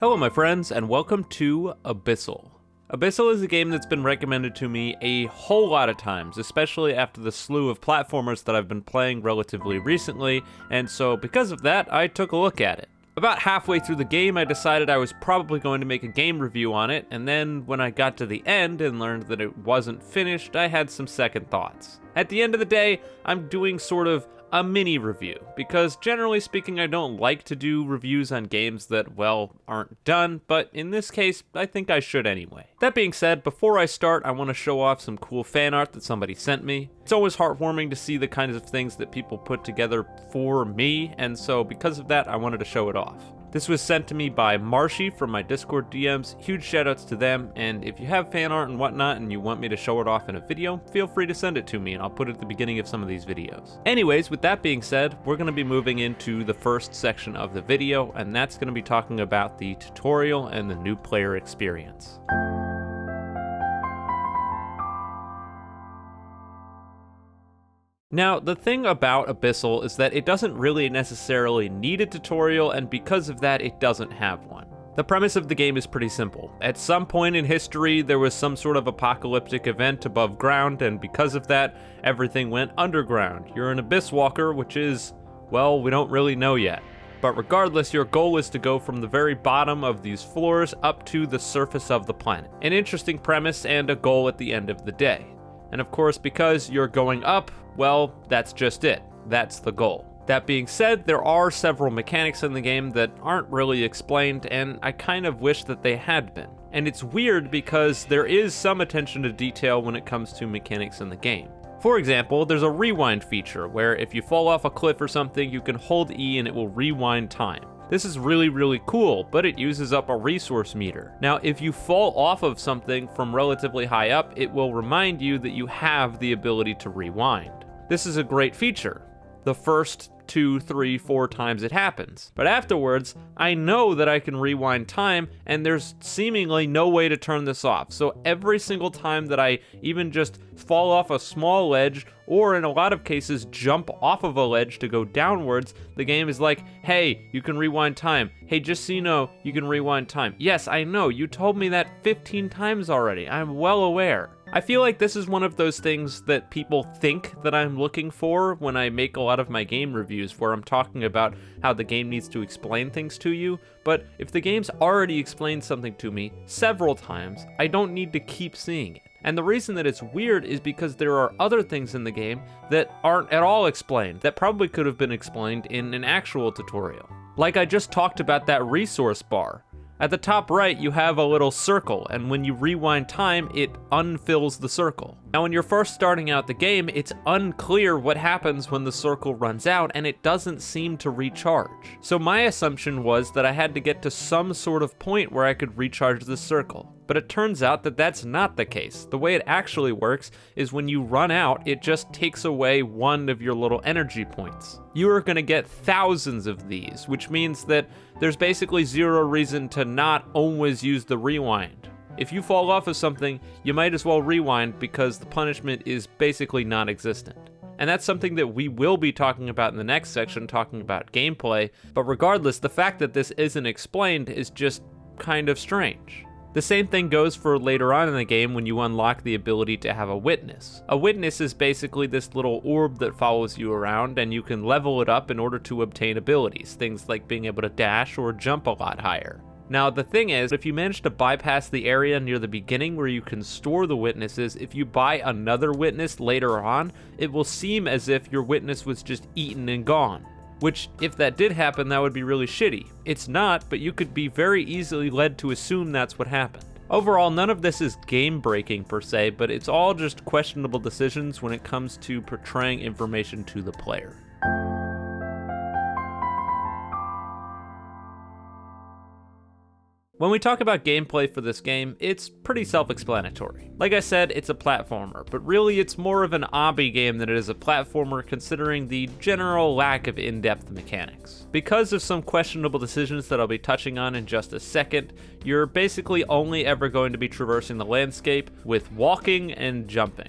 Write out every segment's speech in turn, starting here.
Hello my friends, and welcome to Abyssal. Abyssal is a game that's been recommended to me a whole lot of times, especially after the slew of platformers that I've been playing relatively recently, and so because of that, I took a look at it. About halfway through the game, I decided I was probably going to make a game review on it, and then when I got to the end and learned that it wasn't finished, I had some second thoughts. At the end of the day, I'm doing sort of a mini review, because generally speaking I don't like to do reviews on games that, well, aren't done, but in this case, I think I should anyway. That being said, before I start, I want to show off some cool fan art that somebody sent me. It's always heartwarming to see the kinds of things that people put together for me, and so because of that, I wanted to show it off. This was sent to me by Marshy from my Discord DMs. Huge shoutouts to them, and if you have fan art and whatnot and you want me to show it off in a video, feel free to send it to me and I'll put it at the beginning of some of these videos. Anyways, with that being said, we're going to be moving into the first section of the video, and that's going to be talking about the tutorial and the new player experience. Now, the thing about Abyssal is that it doesn't really necessarily need a tutorial, and because of that, it doesn't have one. The premise of the game is pretty simple. At some point in history, there was some sort of apocalyptic event above ground, and because of that, everything went underground. You're an Abyss Walker, which is, well, we don't really know yet. But regardless, your goal is to go from the very bottom of these floors up to the surface of the planet. An interesting premise and a goal at the end of the day. And of course, because you're going up, well, that's just it. That's the goal. That being said, there are several mechanics in the game that aren't really explained, and I kind of wish that they had been. And it's weird because there is some attention to detail when it comes to mechanics in the game. For example, there's a rewind feature where if you fall off a cliff or something, you can hold E and it will rewind time. This is really cool, but it uses up a resource meter. Now, if you fall off of something from relatively high up, it will remind you that you have the ability to rewind. This is a great feature. The first 2, 3, 4 times it happens. But afterwards, I know that I can rewind time, and there's seemingly no way to turn this off. So every single time that I even just fall off a small ledge, or in a lot of cases jump off of a ledge to go downwards, the game is like, hey, you can rewind time. Hey, just so you know, you can rewind time. Yes, I know, you told me that 15 times already. I'm well aware. I feel like this is one of those things that people think that I'm looking for when I make a lot of my game reviews, where I'm talking about how the game needs to explain things to you, but if the game's already explained something to me several times, I don't need to keep seeing it. And the reason that it's weird is because there are other things in the game that aren't at all explained, that probably could have been explained in an actual tutorial. Like I just talked about that resource bar. At the top right, you have a little circle, and when you rewind time, it unfills the circle. Now, when you're first starting out the game, it's unclear what happens when the circle runs out, and it doesn't seem to recharge. So my assumption was that I had to get to some sort of point where I could recharge the circle. But it turns out that that's not the case. The way it actually works is when you run out, it just takes away one of your little energy points. You are going to get thousands of these, which means that there's basically zero reason to not always use the rewind. If you fall off of something, you might as well rewind because the punishment is basically non-existent. And that's something that we will be talking about in the next section, talking about gameplay. But regardless, the fact that this isn't explained is just kind of strange. The same thing goes for later on in the game when you unlock the ability to have a witness. A witness is basically this little orb that follows you around, and you can level it up in order to obtain abilities, things like being able to dash or jump a lot higher. Now, the thing is, if you manage to bypass the area near the beginning where you can store the witnesses, if you buy another witness later on, it will seem as if your witness was just eaten and gone. Which, if that did happen, that would be really shitty. It's not, but you could be very easily led to assume that's what happened. Overall, none of this is game-breaking per se, but it's all just questionable decisions when it comes to portraying information to the player. When we talk about gameplay for this game, it's pretty self-explanatory. Like I said, it's a platformer, but really it's more of an obby game than it is a platformer considering the general lack of in-depth mechanics. Because of some questionable decisions that I'll be touching on in just a second, you're basically only ever going to be traversing the landscape with walking and jumping.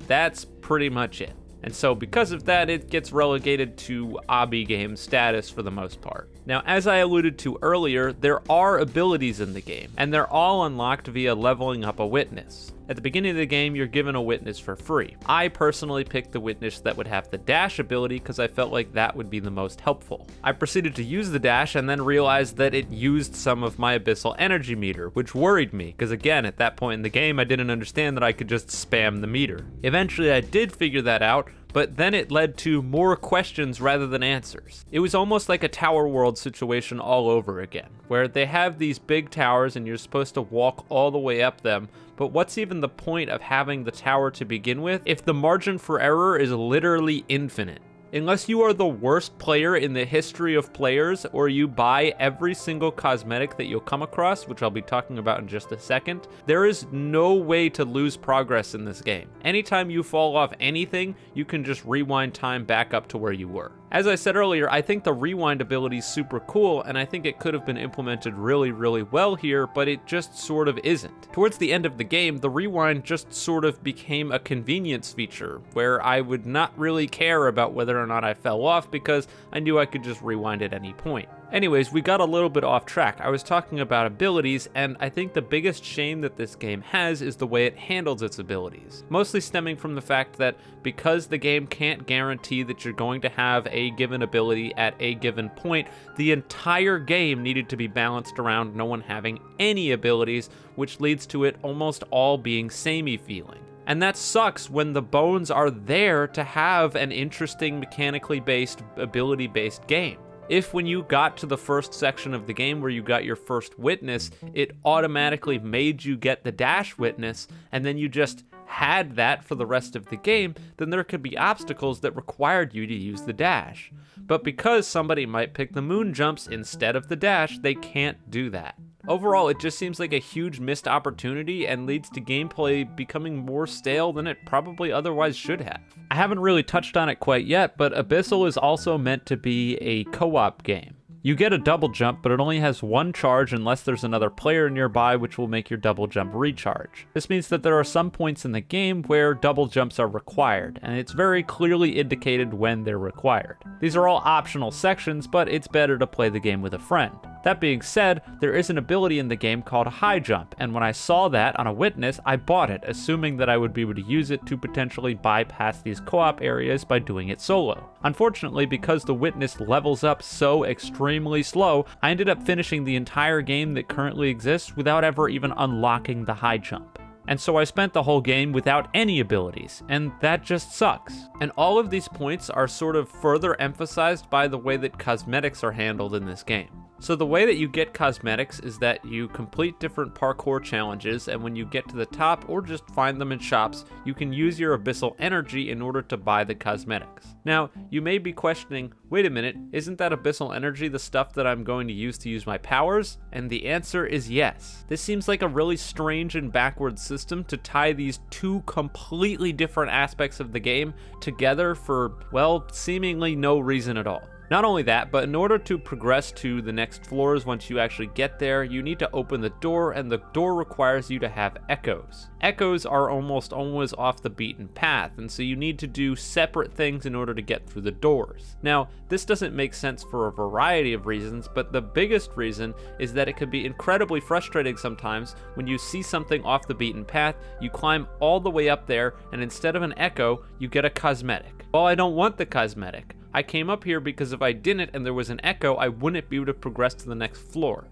That's pretty much it. And so because of that, it gets relegated to obby game status for the most part. Now, as I alluded to earlier, there are abilities in the game, and they're all unlocked via leveling up a witness. At the beginning of the game, you're given a witness for free. I personally picked the witness that would have the dash ability because I felt like that would be the most helpful. I proceeded to use the dash and then realized that it used some of my abyssal energy meter, which worried me because again, at that point in the game, I didn't understand that I could just spam the meter. Eventually, I did figure that out, but then it led to more questions rather than answers. It was almost like a Tower World situation all over again, where they have these big towers and you're supposed to walk all the way up them, but what's even the point of having the tower to begin with if the margin for error is literally infinite? Unless you are the worst player in the history of players, or you buy every single cosmetic that you'll come across, which I'll be talking about in just a second, there is no way to lose progress in this game. Anytime you fall off anything, you can just rewind time back up to where you were. As I said earlier, I think the rewind ability is super cool, and I think it could have been implemented really, really well here, but it just sort of isn't. Towards the end of the game, the rewind just sort of became a convenience feature, where I would not really care about whether or not I fell off because I knew I could just rewind at any point. Anyways, we got a little bit off track. I was talking about abilities, and I think the biggest shame that this game has is the way it handles its abilities. Mostly stemming from the fact that because the game can't guarantee that you're going to have a given ability at a given point, the entire game needed to be balanced around no one having any abilities, which leads to it almost all being samey feeling. And that sucks when the bones are there to have an interesting mechanically based, ability based game. If when you got to the first section of the game where you got your first witness, it automatically made you get the dash witness, and then you just had that for the rest of the game, then there could be obstacles that required you to use the dash. But because somebody might pick the moon jumps instead of the dash, they can't do that. Overall, it just seems like a huge missed opportunity and leads to gameplay becoming more stale than it probably otherwise should have. I haven't really touched on it quite yet, but Abyssal is also meant to be a co-op game. You get a double jump, but it only has one charge unless there's another player nearby, which will make your double jump recharge. This means that there are some points in the game where double jumps are required, and it's very clearly indicated when they're required. These are all optional sections, but it's better to play the game with a friend. That being said, there is an ability in the game called high jump, and when I saw that on a witness, I bought it, assuming that I would be able to use it to potentially bypass these co-op areas by doing it solo. Unfortunately, because the witness levels up so extremely slow, I ended up finishing the entire game that currently exists without ever even unlocking the high jump. And so I spent the whole game without any abilities, and that just sucks. And all of these points are sort of further emphasized by the way that cosmetics are handled in this game. So the way that you get cosmetics is that you complete different parkour challenges, and when you get to the top or just find them in shops, you can use your abyssal energy in order to buy the cosmetics. Now, you may be questioning, wait a minute, isn't that abyssal energy the stuff that I'm going to use my powers? And the answer is yes. This seems like a really strange and backwards system to tie these two completely different aspects of the game together for, well, seemingly no reason at all. Not only that, but in order to progress to the next floors once you actually get there, you need to open the door, and the door requires you to have echoes. Echoes are almost always off the beaten path, and so you need to do separate things in order to get through the doors. Now, this doesn't make sense for a variety of reasons, but the biggest reason is that it can be incredibly frustrating sometimes when you see something off the beaten path, you climb all the way up there, and instead of an echo, you get a cosmetic. Well, I don't want the cosmetic. I came up here because if I didn't and there was an echo, I wouldn't be able to progress to the next floor.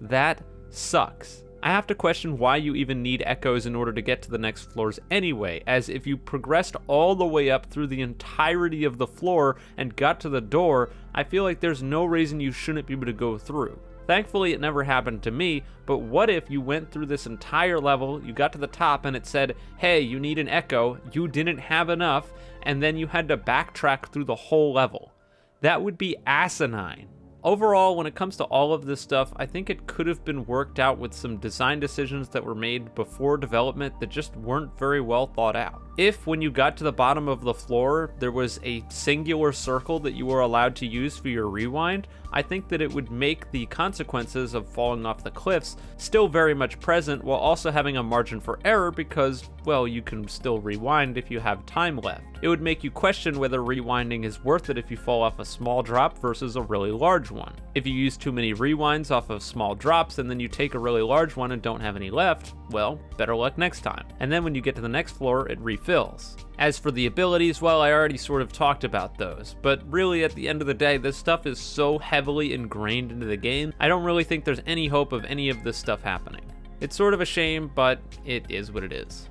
That sucks. I have to question why you even need echoes in order to get to the next floors anyway, as if you progressed all the way up through the entirety of the floor and got to the door, I feel like there's no reason you shouldn't be able to go through. Thankfully, it never happened to me, but what if you went through this entire level, you got to the top, and it said, hey, you need an echo, you didn't have enough, and then you had to backtrack through the whole level? That would be asinine. Overall, when it comes to all of this stuff, I think it could have been worked out with some design decisions that were made before development that just weren't very well thought out. If, when you got to the bottom of the floor, there was a singular circle that you were allowed to use for your rewind, I think that it would make the consequences of falling off the cliffs still very much present, while also having a margin for error because, well, you can still rewind if you have time left. It would make you question whether rewinding is worth it if you fall off a small drop versus a really large one. If you use too many rewinds off of small drops and then you take a really large one and don't have any left, well, better luck next time. And then when you get to the next floor, it refills. As for the abilities, well, I already sort of talked about those, but really at the end of the day, this stuff is so heavily ingrained into the game, I don't really think there's any hope of any of this stuff happening. It's sort of a shame, but it is what it is.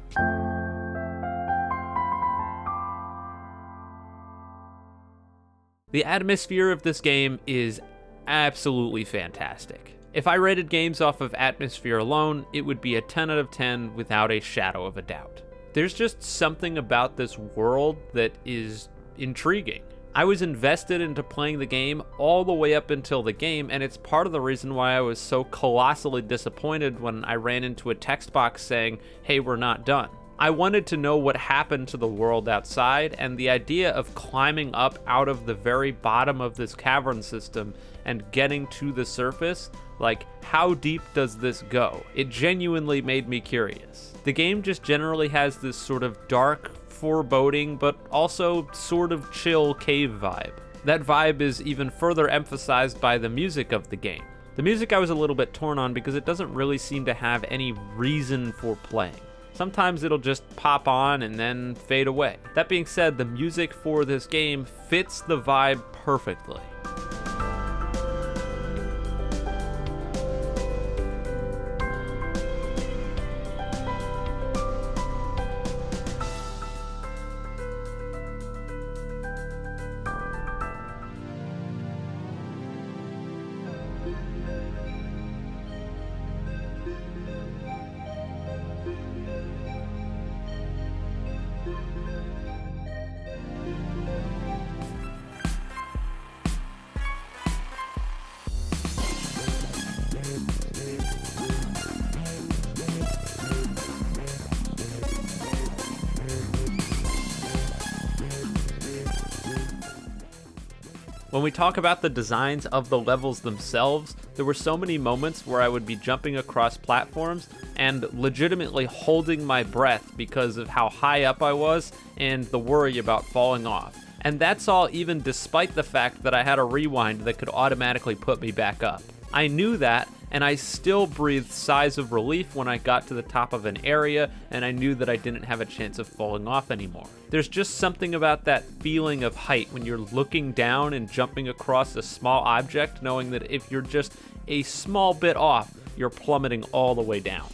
The atmosphere of this game is absolutely fantastic. If I rated games off of atmosphere alone, it would be a 10 out of 10 without a shadow of a doubt. There's just something about this world that is intriguing. I was invested into playing the game all the way up until the game, and it's part of the reason why I was so colossally disappointed when I ran into a text box saying, "Hey, we're not done." I wanted to know what happened to the world outside, and the idea of climbing up out of the very bottom of this cavern system and getting to the surface, like, how deep does this go? It genuinely made me curious. The game just generally has this sort of dark, foreboding, but also sort of chill cave vibe. That vibe is even further emphasized by the music of the game. The music I was a little bit torn on because it doesn't really seem to have any reason for playing. Sometimes it'll just pop on and then fade away. That being said, the music for this game fits the vibe perfectly. When we talk about the designs of the levels themselves, there were so many moments where I would be jumping across platforms and legitimately holding my breath because of how high up I was and the worry about falling off. And that's all even despite the fact that I had a rewind that could automatically put me back up. I knew that, and I still breathed sighs of relief when I got to the top of an area and I knew that I didn't have a chance of falling off anymore. There's just something about that feeling of height when you're looking down and jumping across a small object, knowing that if you're just a small bit off, you're plummeting all the way down.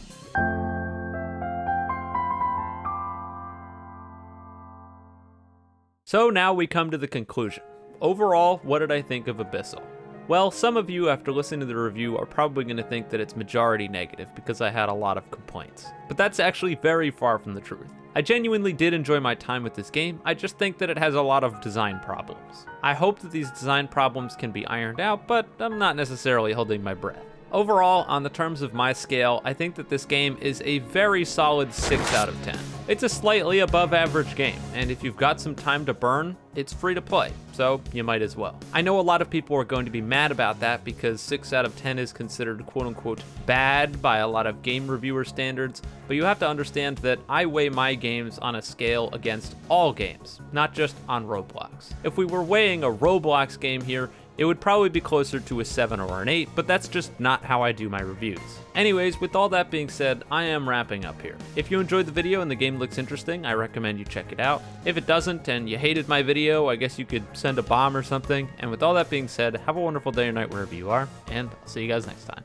So now we come to the conclusion. Overall, what did I think of Abyssal? Well, some of you, after listening to the review, are probably going to think that it's majority negative because I had a lot of complaints. But that's actually very far from the truth. I genuinely did enjoy my time with this game, I just think that it has a lot of design problems. I hope that these design problems can be ironed out, but I'm not necessarily holding my breath. Overall, on the terms of my scale, I think that this game is a very solid 6 out of 10. It's a slightly above average game, and if you've got some time to burn, it's free to play, so you might as well. I know a lot of people are going to be mad about that because 6 out of 10 is considered quote-unquote bad by a lot of game reviewer standards, but you have to understand that I weigh my games on a scale against all games, not just on Roblox. If we were weighing a Roblox game here, it would probably be closer to a 7 or an 8, but that's just not how I do my reviews. Anyways, with all that being said, I am wrapping up here. If you enjoyed the video and the game looks interesting, I recommend you check it out. If it doesn't and you hated my video, I guess you could send a bomb or something. And with all that being said, have a wonderful day or night wherever you are, and I'll see you guys next time.